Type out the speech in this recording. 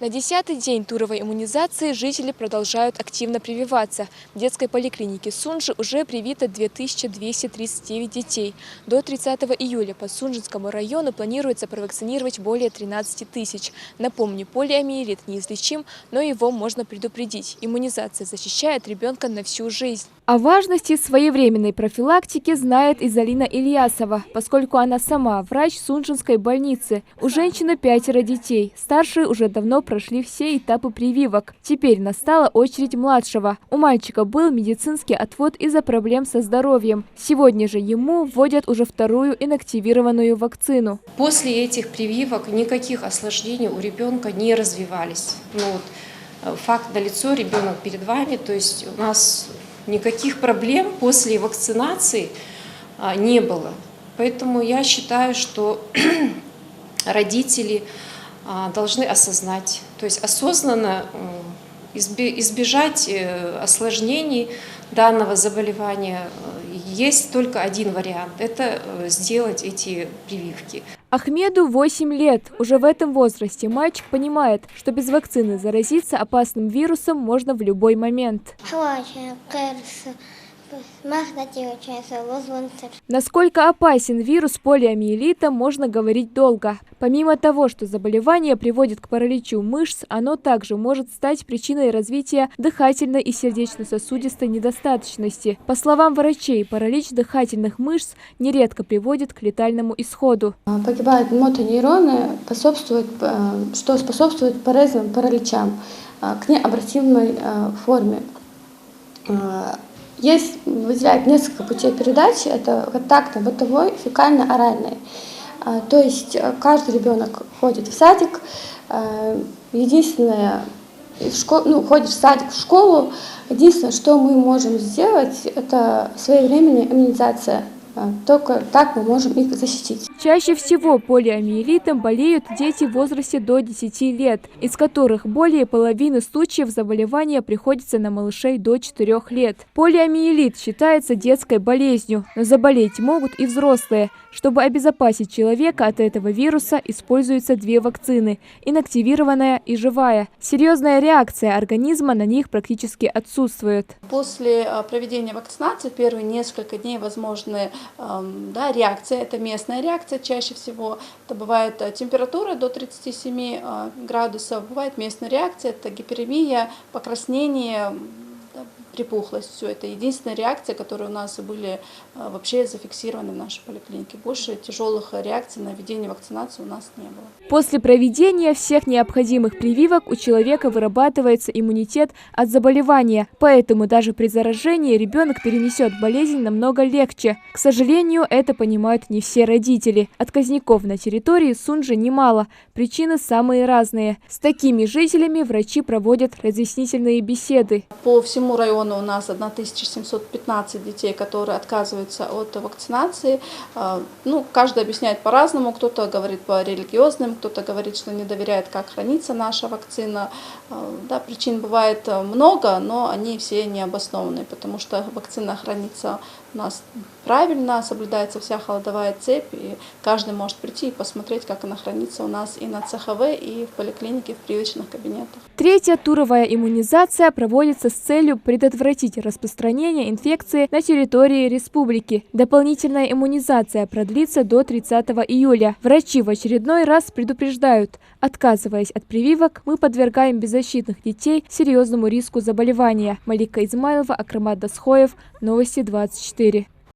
На 10-й день туровой иммунизации жители продолжают активно прививаться. В детской поликлинике Сунжи уже привито 2239 детей. До 30 июля по Сунжинскому району планируется провакцинировать более 13 тысяч. Напомню, полиомиелит неизлечим, но его можно предупредить. Иммунизация защищает ребенка на всю жизнь. О важности своевременной профилактики знает и Залина Ильясова, поскольку она сама врач Сунжинской больницы. У женщины 5 детей. Старшие уже давно прошли все этапы прививок. Теперь настала очередь младшего. У мальчика был медицинский отвод из-за проблем со здоровьем. Сегодня же ему вводят уже вторую инактивированную вакцину. После этих прививок никаких осложнений у ребенка не развивались. Факт налицо, ребенок перед вами, то есть у нас никаких проблем после вакцинации не было. Поэтому я считаю, что родители должны осознать, то есть осознанно избежать осложнений данного заболевания. Есть только один вариант – это сделать эти прививки. Ахмеду 8 лет. Уже в этом возрасте мальчик понимает, что без вакцины заразиться опасным вирусом можно в любой момент. Насколько опасен вирус полиомиелита, можно говорить долго. Помимо того, что заболевание приводит к параличу мышц, оно также может стать причиной развития дыхательной и сердечно-сосудистой недостаточности. По словам врачей, паралич дыхательных мышц нередко приводит к летальному исходу. Погибают мотонейроны, что способствует полезным параличам к необратимой форме. Выделяют несколько путей передачи, это контактно-бытовой, фекально-оральный. То есть каждый ребенок ходит в садик, ходит в садик, в школу. Единственное, что мы можем сделать, это своевременная иммунизация. Только так мы можем их защитить. Чаще всего полиомиелитом болеют дети в возрасте до 10 лет, из которых более половины случаев заболевания приходится на малышей до 4 лет. Полиомиелит считается детской болезнью, но заболеть могут и взрослые. Чтобы обезопасить человека от этого вируса, используются 2 вакцины – инактивированная и живая. Серьезная реакция организма на них практически отсутствует. После проведения вакцинации первые несколько дней возможны реакция, это местная реакция чаще всего. Это бывает температура до 37 градусов, бывает местная реакция, это гиперемия, покраснение, припухлость. Все это единственная реакция, которые у нас были вообще зафиксированы в нашей поликлинике. Больше тяжелых реакций на введение вакцинации у нас не было. После проведения всех необходимых прививок у человека вырабатывается иммунитет от заболевания. Поэтому даже при заражении ребенок перенесет болезнь намного легче. К сожалению, это понимают не все родители. Отказников на территории Сунжи немало. Причины самые разные. С такими жителями врачи проводят разъяснительные беседы. По всему району у нас 1715 детей, которые отказываются от вакцинации. Каждый объясняет по-разному. Кто-то говорит по религиозным, кто-то говорит, что не доверяет, как хранится наша вакцина. Причин бывает много, но они все не обоснованы, потому что вакцина хранится у нас правильно, соблюдается вся холодовая цепь, и каждый может прийти и посмотреть, как она хранится у нас и на ЦХВ, и в поликлинике, в прививочных кабинетах. 3-я туровая иммунизация проводится с целью предотвратить распространение инфекции на территории республики. Дополнительная иммунизация продлится до 30 июля. Врачи в очередной раз предупреждают, отказываясь от прививок, мы подвергаем беззащитных детей серьезному риску заболевания. Малика Измайлова, Акрамат Дасхоев, Новости 24.